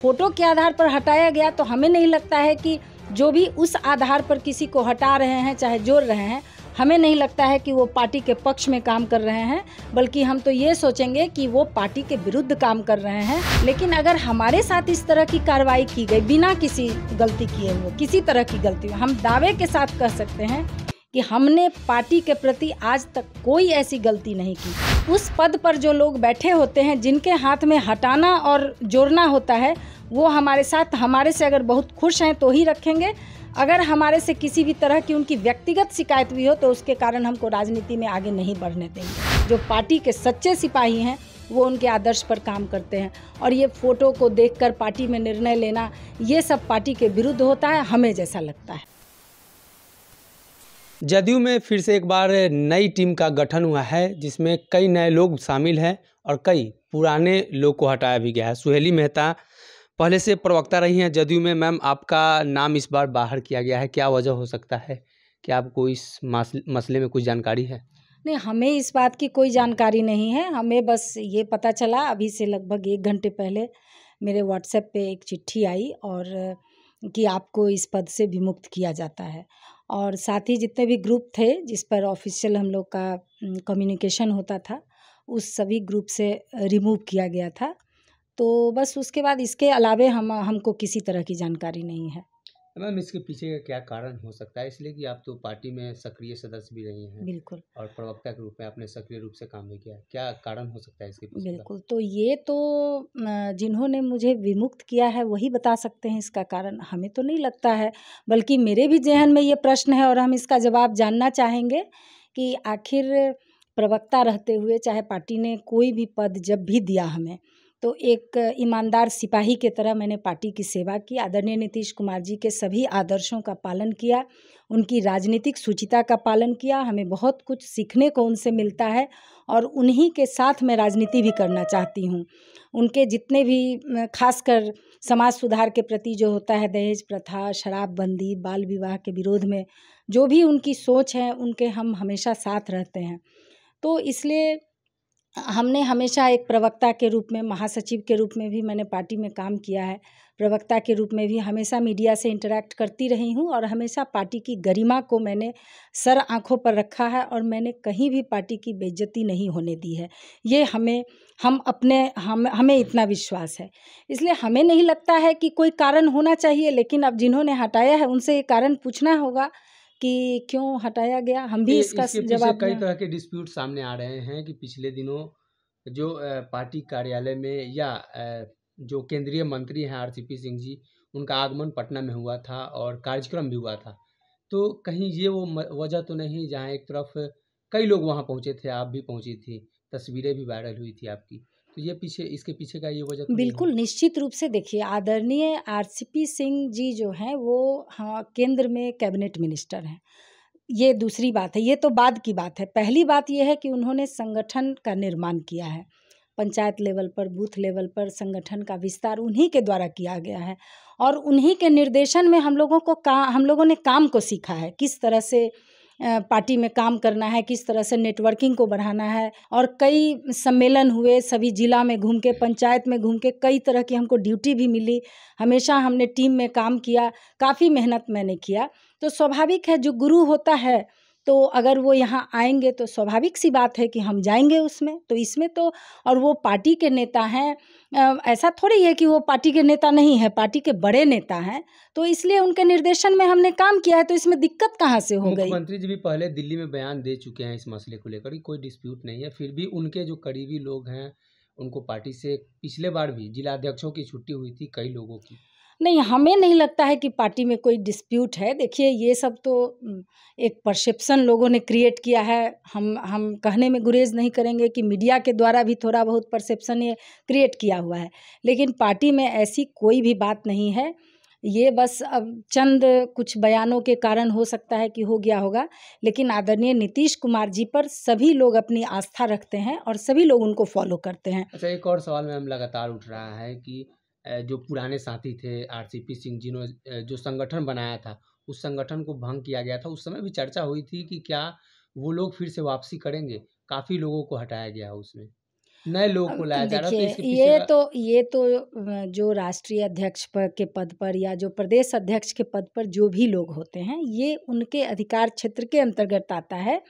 Photo के आधार पर हटाया गया तो हमें नहीं लगता है कि जो भी उस आधार पर किसी को हटा रहे हैं चाहे जोड़ रहे हैं, हमें नहीं लगता है कि वो पार्टी के पक्ष में काम कर रहे हैं, बल्कि हम तो ये सोचेंगे कि वो पार्टी के विरुद्ध काम कर रहे हैं। लेकिन अगर हमारे साथ इस तरह की कार्रवाई की गई बिना किसी गलती किए हुए, किसी तरह की गलती, हम दावे के साथ कह सकते हैं कि हमने पार्टी के प्रति आज तक कोई ऐसी गलती नहीं की। उस पद पर जो लोग बैठे होते हैं, जिनके हाथ में हटाना और जोड़ना होता है, वो हमारे साथ, हमारे से अगर बहुत खुश हैं तो ही रखेंगे। अगर हमारे से किसी भी तरह की उनकी व्यक्तिगत शिकायत भी हो तो उसके कारण हमको राजनीति में आगे नहीं बढ़ने देंगे। जो पार्टी के सच्चे सिपाही हैं वो उनके आदर्श पर काम करते हैं, और ये फोटो को देखकर पार्टी में निर्णय लेना, ये सब पार्टी के विरुद्ध होता है, हमें जैसा लगता है। जदयू में फिर से एक बार नई टीम का गठन हुआ है, जिसमें कई नए लोग शामिल हैं और कई पुराने लोग को हटाया भी गया है। सुहेली मेहता पहले से प्रवक्ता रही हैं जदयू में। मैम, आपका नाम इस बार बाहर किया गया है, क्या वजह हो सकता है? क्या आपको इस मसले में कुछ जानकारी है? नहीं, हमें इस बात की कोई जानकारी नहीं है। हमें बस ये पता चला अभी से लगभग 1 घंटे पहले मेरे व्हाट्सएप पे एक चिट्ठी आई और कि आपको इस पद से विमुक्त किया जाता है, और साथ ही जितने भी ग्रुप थे जिस पर ऑफिशियल हम लोग का कम्युनिकेशन होता था, उस सभी ग्रुप से रिमूव किया गया था। तो बस उसके बाद इसके अलावे हमको किसी तरह की जानकारी नहीं है। मैम, इसके पीछे का क्या कारण हो सकता है? इसलिए कि आप तो पार्टी में सक्रिय सदस्य भी रही हैं। बिल्कुल और प्रवक्ता के रूप में आपने सक्रिय रूप से काम भी किया है। क्या कारण हो सकता है इसके पीछे का? बिल्कुल, तो ये तो जिन्होंने मुझे विमुक्त किया है वही बता सकते हैं इसका कारण, हमें तो नहीं लगता है। बल्कि मेरे भी ज़हन में ये प्रश्न है और हम इसका जवाब जानना चाहेंगे कि आखिर प्रवक्ता रहते हुए चाहे पार्टी ने कोई भी पद जब भी दिया हमें, तो एक ईमानदार सिपाही की तरह मैंने पार्टी की सेवा की। आदरणीय नीतीश कुमार जी के सभी आदर्शों का पालन किया, उनकी राजनीतिक शुचिता का पालन किया। हमें बहुत कुछ सीखने को उनसे मिलता है और उन्हीं के साथ मैं राजनीति भी करना चाहती हूँ। उनके जितने भी खासकर समाज सुधार के प्रति जो होता है, दहेज प्रथा, शराबबंदी, बाल विवाह के विरोध में जो भी उनकी सोच है, उनके हम हमेशा साथ रहते हैं। तो इसलिए हमने हमेशा एक प्रवक्ता के रूप में, महासचिव के रूप में भी मैंने पार्टी में काम किया है। प्रवक्ता के रूप में भी हमेशा मीडिया से इंटरैक्ट करती रही हूँ और हमेशा पार्टी की गरिमा को मैंने सर आँखों पर रखा है और मैंने कहीं भी पार्टी की बेइज्जती नहीं होने दी है। ये हमें इतना विश्वास है। इसलिए हमें नहीं लगता है कि कोई कारण होना चाहिए, लेकिन अब जिन्होंने हटाया है उनसे ये कारण पूछना होगा कि क्यों हटाया गया। हम भी इसका इसके पीछे जवाब कई तरह के डिस्प्यूट सामने आ रहे हैं कि पिछले दिनों जो पार्टी कार्यालय में या जो केंद्रीय मंत्री हैं आरसीपी सिंह जी, उनका आगमन पटना में हुआ था और कार्यक्रम भी हुआ था। तो कहीं ये वो वजह तो नहीं जहाँ एक तरफ कई लोग वहाँ पहुँचे थे, आप भी पहुँची थी, तस्वीरें भी वायरल हुई थी आपकी। तो ये इसके पीछे का ये वजह तो नहीं बिल्कुल, है? निश्चित रूप से देखिए, आदरणीय आरसीपी सिंह जी जो हैं वो हाँ, केंद्र में कैबिनेट मिनिस्टर हैं। ये दूसरी बात है, ये तो बाद की बात है। पहली बात ये है कि उन्होंने संगठन का निर्माण किया है। पंचायत लेवल पर, बूथ लेवल पर संगठन का विस्तार उन्हीं के द्वारा किया गया है और उन्हीं के निर्देशन में हम लोगों ने काम को सीखा है, किस तरह से पार्टी में काम करना है, किस तरह से नेटवर्किंग को बढ़ाना है। और कई सम्मेलन हुए, सभी जिला में घूम के, पंचायत में घूम के, कई तरह की हमको ड्यूटी भी मिली। हमेशा हमने टीम में काम किया, काफ़ी मेहनत मैंने किया। तो स्वाभाविक है, जो गुरु होता है तो अगर वो यहाँ आएंगे तो स्वाभाविक सी बात है कि हम जाएंगे उसमें। तो इसमें तो, और वो पार्टी के नेता हैं, ऐसा थोड़ी है कि वो पार्टी के नेता नहीं है, पार्टी के बड़े नेता हैं, तो इसलिए उनके निर्देशन में हमने काम किया है। तो इसमें दिक्कत कहाँ से हो गई? मुख्यमंत्री जी भी पहले दिल्ली में बयान दे चुके हैं इस मसले को लेकर कि कोई डिस्प्यूट नहीं है, फिर भी उनके जो करीबी लोग हैं उनको पार्टी से पिछले बार भी जिला अध्यक्षों की छुट्टी हुई थी कई लोगों की। नहीं, हमें नहीं लगता है कि पार्टी में कोई डिस्प्यूट है। देखिए, ये सब तो एक परसेप्शन लोगों ने क्रिएट किया है। हम कहने में गुरेज नहीं करेंगे कि मीडिया के द्वारा भी थोड़ा बहुत परसेप्शन ये क्रिएट किया हुआ है, लेकिन पार्टी में ऐसी कोई भी बात नहीं है। ये बस अब चंद कुछ बयानों के कारण हो सकता है कि हो गया होगा, लेकिन आदरणीय नीतीश कुमार जी पर सभी लोग अपनी आस्था रखते हैं और सभी लोग उनको फॉलो करते हैं। अच्छा, एक और सवाल मैम लगातार उठ रहा है कि जो पुराने साथी थे आरसीपी सिंह जी ने जो संगठन बनाया था, उस संगठन को भंग किया गया था। उस समय भी चर्चा हुई थी कि क्या वो लोग फिर से वापसी करेंगे? काफ़ी लोगों को हटाया गया उसमें। नए लोगों को लाया जा रहा है, तो देखिए, इसके पीछे ये तो जो राष्ट्रीय अध्यक्ष के पद पर या जो प्रदेश अध्यक्ष के पद पर जो भी लोग होते हैं, ये उनके अधिकार क्षेत्र के अंतर्गत आता है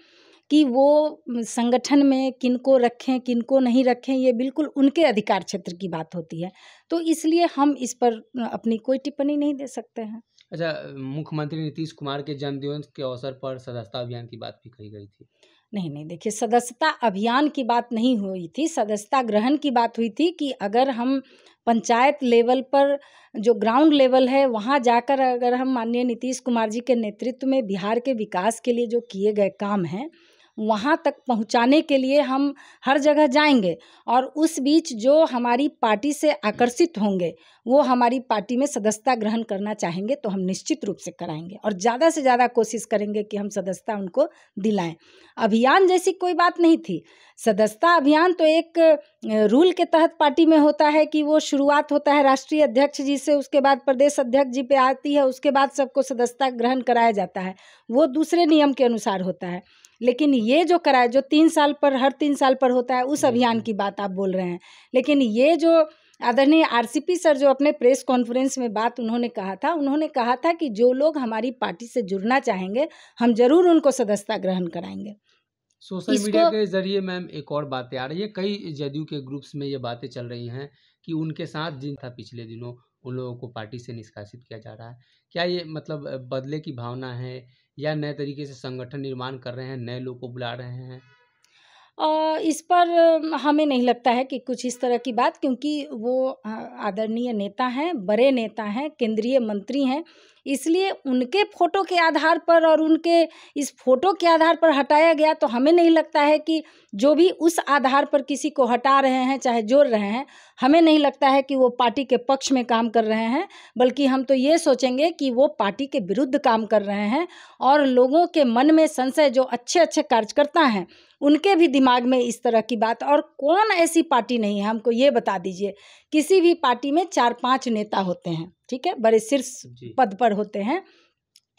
कि वो संगठन में किनको रखें किनको नहीं रखें, ये बिल्कुल उनके अधिकार क्षेत्र की बात होती है। तो इसलिए हम इस पर अपनी कोई टिप्पणी नहीं दे सकते हैं। अच्छा, मुख्यमंत्री नीतीश कुमार के जन्मदिवस के अवसर पर सदस्यता अभियान की बात भी कही गई थी। नहीं, देखिए, सदस्यता अभियान की बात नहीं हुई थी, सदस्यता ग्रहण की बात हुई थी कि अगर हम पंचायत लेवल पर जो ग्राउंड लेवल है वहाँ जाकर अगर हम माननीय नीतीश कुमार जी के नेतृत्व में बिहार के विकास के लिए जो किए गए काम हैं वहाँ तक पहुँचाने के लिए हम हर जगह जाएंगे, और उस बीच जो हमारी पार्टी से आकर्षित होंगे वो हमारी पार्टी में सदस्यता ग्रहण करना चाहेंगे तो हम निश्चित रूप से कराएंगे और ज़्यादा से ज़्यादा कोशिश करेंगे कि हम सदस्यता उनको दिलाएं। अभियान जैसी कोई बात नहीं थी। सदस्यता अभियान तो एक रूल के तहत पार्टी में होता है कि वो शुरुआत होता है राष्ट्रीय अध्यक्ष जी से, उसके बाद प्रदेश अध्यक्ष जी पे आती है, उसके बाद सबको सदस्यता ग्रहण कराया जाता है, वो दूसरे नियम के अनुसार होता है। लेकिन ये जो कराए जो 3 साल पर हर 3 साल पर होता है, उस अभियान की बात आप बोल रहे हैं। लेकिन ये जो आदरणीय आरसीपी सर जो अपने प्रेस कॉन्फ्रेंस में बात उन्होंने कहा था कि जो लोग हमारी पार्टी से जुड़ना चाहेंगे हम जरूर उनको सदस्यता ग्रहण कराएंगे। सोशल मीडिया के जरिए मैम एक और बातें आ रही है, कई जदयू के ग्रुप्स में ये बातें चल रही हैं कि उनके साथ जिन था पिछले दिनों उन लोगों को पार्टी से निष्कासित किया जा रहा है। क्या ये मतलब बदले की भावना है या नए तरीके से संगठन निर्माण कर रहे हैं, नए लोग को बुला रहे हैं? इस पर हमें नहीं लगता है कि कुछ इस तरह की बात, क्योंकि वो आदरणीय नेता हैं, बड़े नेता हैं, केंद्रीय मंत्री हैं, इसलिए उनके फोटो के आधार पर और उनके इस फोटो के आधार पर हटाया गया, तो हमें नहीं लगता है कि जो भी उस आधार पर किसी को हटा रहे हैं चाहे जोड़ रहे हैं, हमें नहीं लगता है कि वो पार्टी के पक्ष में काम कर रहे हैं, बल्कि हम तो ये सोचेंगे कि वो पार्टी के विरुद्ध काम कर रहे हैं और लोगों के मन में संशय, जो अच्छे अच्छे कार्यकर्ता हैं उनके भी दिमाग में इस तरह की बात। और कौन ऐसी पार्टी नहीं है, हमको ये बता दीजिए। किसी भी पार्टी में 4-5 नेता होते हैं, ठीक है, बड़े शीर्ष पद पर होते हैं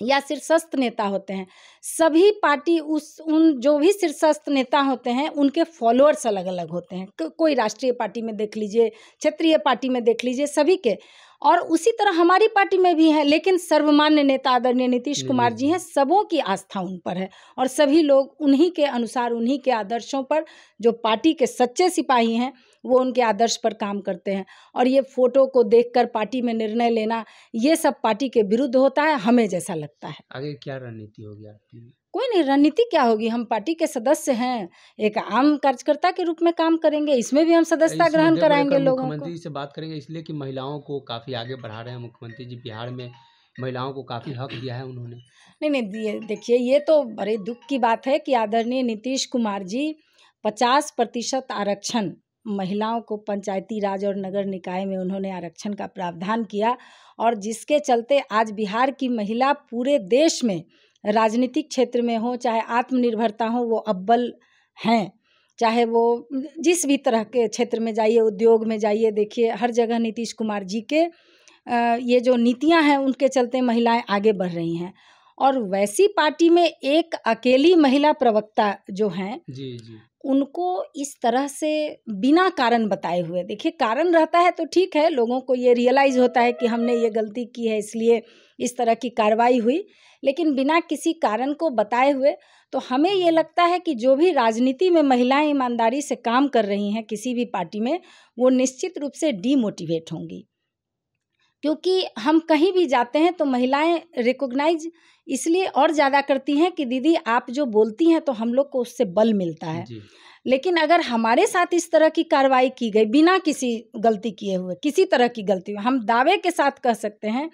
या शीर्षस्थ नेता होते हैं। सभी पार्टी उन जो भी शीर्षस्थ नेता होते हैं उनके फॉलोअर्स अलग अलग होते हैं। कोई राष्ट्रीय पार्टी में देख लीजिए, क्षेत्रीय पार्टी में देख लीजिए, सभी के। और उसी तरह हमारी पार्टी में भी है, लेकिन सर्वमान्य नेता आदरणीय नीतीश कुमार जी हैं, सबों की आस्था उन पर है और सभी लोग उन्हीं के अनुसार, उन्हीं के आदर्शों पर, जो पार्टी के सच्चे सिपाही हैं वो उनके आदर्श पर काम करते हैं। और ये फोटो को देखकर पार्टी में निर्णय लेना, ये सब पार्टी के विरुद्ध होता है, हमें जैसा लगता है। आगे क्या रणनीति होगी आपकी? कोई नहीं, रणनीति क्या होगी, हम पार्टी के सदस्य हैं, एक आम कार्यकर्ता के रूप में काम करेंगे, इसमें भी हम सदस्यता ग्रहण कराएंगे लोगों को। मुख्यमंत्री से बात करेंगे इसलिए कि महिलाओं को काफ़ी आगे बढ़ा रहे हैं मुख्यमंत्री जी, बिहार में महिलाओं को काफ़ी हक दिया है उन्होंने। नहीं, देखिए, ये तो बड़े दुख की बात है कि आदरणीय नीतीश कुमार जी 50% आरक्षण महिलाओं को पंचायती राज और नगर निकाय में उन्होंने आरक्षण का प्रावधान किया, और जिसके चलते आज बिहार की महिला पूरे देश में राजनीतिक क्षेत्र में हो, चाहे आत्मनिर्भरता हो, वो अव्वल हैं। चाहे वो जिस भी तरह के क्षेत्र में जाइए, उद्योग में जाइए, देखिए हर जगह नीतीश कुमार जी के ये जो नीतियां हैं उनके चलते महिलाएं आगे बढ़ रही हैं। और वैसी पार्टी में एक अकेली महिला प्रवक्ता जो हैं, जी जी, उनको इस तरह से बिना कारण बताए हुए, देखिए कारण रहता है तो ठीक है, लोगों को ये रियलाइज़ होता है कि हमने ये गलती की है इसलिए इस तरह की कार्रवाई हुई, लेकिन बिना किसी कारण को बताए हुए, तो हमें ये लगता है कि जो भी राजनीति में महिलाएं ईमानदारी से काम कर रही हैं किसी भी पार्टी में, वो निश्चित रूप से डीमोटिवेट होंगी। क्योंकि हम कहीं भी जाते हैं तो महिलाएं रिकॉग्नाइज इसलिए और ज़्यादा करती हैं कि दीदी आप जो बोलती हैं तो हम लोग को उससे बल मिलता है। लेकिन अगर हमारे साथ इस तरह की कार्रवाई की गई बिना किसी गलती किए हुए, किसी तरह की गलती, हम दावे के साथ कह सकते हैं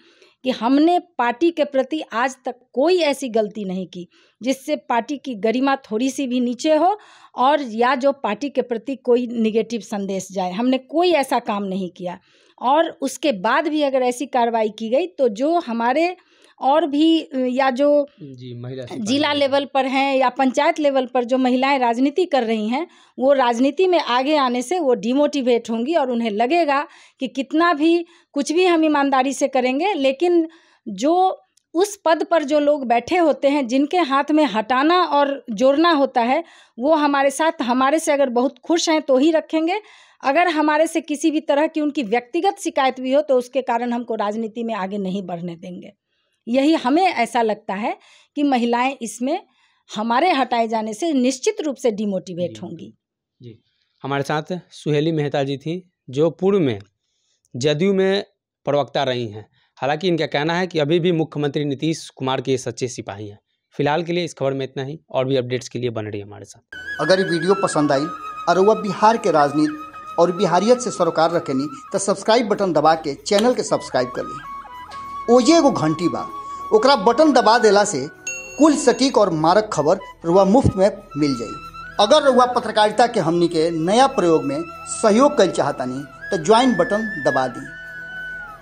कि हमने पार्टी के प्रति आज तक कोई ऐसी गलती नहीं की जिससे पार्टी की गरिमा थोड़ी सी भी नीचे हो, और या जो पार्टी के प्रति कोई निगेटिव संदेश जाए, हमने कोई ऐसा काम नहीं किया। और उसके बाद भी अगर ऐसी कार्रवाई की गई तो जो हमारे और भी या जो जिला लेवल पर हैं या पंचायत लेवल पर जो महिलाएं राजनीति कर रही हैं, वो राजनीति में आगे आने से वो डिमोटिवेट होंगी और उन्हें लगेगा कि कितना भी कुछ भी हम ईमानदारी से करेंगे, लेकिन जो उस पद पर जो लोग बैठे होते हैं, जिनके हाथ में हटाना और जोड़ना होता है, वो हमारे साथ, हमारे से अगर बहुत खुश हैं तो ही रखेंगे। अगर हमारे से किसी भी तरह की उनकी व्यक्तिगत शिकायत भी हो तो उसके कारण हमको राजनीति में आगे नहीं बढ़ने देंगे। यही हमें ऐसा लगता है कि महिलाएं इसमें हमारे हटाए जाने से निश्चित रूप से डिमोटिवेट होंगी। जी, हमारे साथ सुहेली मेहता जी थी, जो पूर्व में जदयू में प्रवक्ता रही हैं। हालांकि इनका कहना है कि अभी भी मुख्यमंत्री नीतीश कुमार के सच्चे सिपाही हैं। फिलहाल के लिए इस खबर में इतना ही, और भी अपडेट्स के लिए बन रही है हमारे साथ। अगर ये वीडियो पसंद आई और वह बिहार के राजनीति और बिहारियत से सरोकार रखेनी तो सब्सक्राइब बटन दबा के चैनल के सब्सक्राइब कर ली। ओजे एगो घंटी बा, ओकरा बटन दबा देला से कुल सटीक और मारक खबर रुआ मुफ्त में मिल जाई। अगर रुआ पत्रकारिता के हमनी के नया प्रयोग में सहयोग कर चाहतानी तो ज्वाइन बटन दबा दी।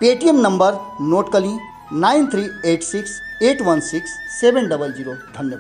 पेटीएम नंबर नोट कर ली 9386816700। धन्यवाद।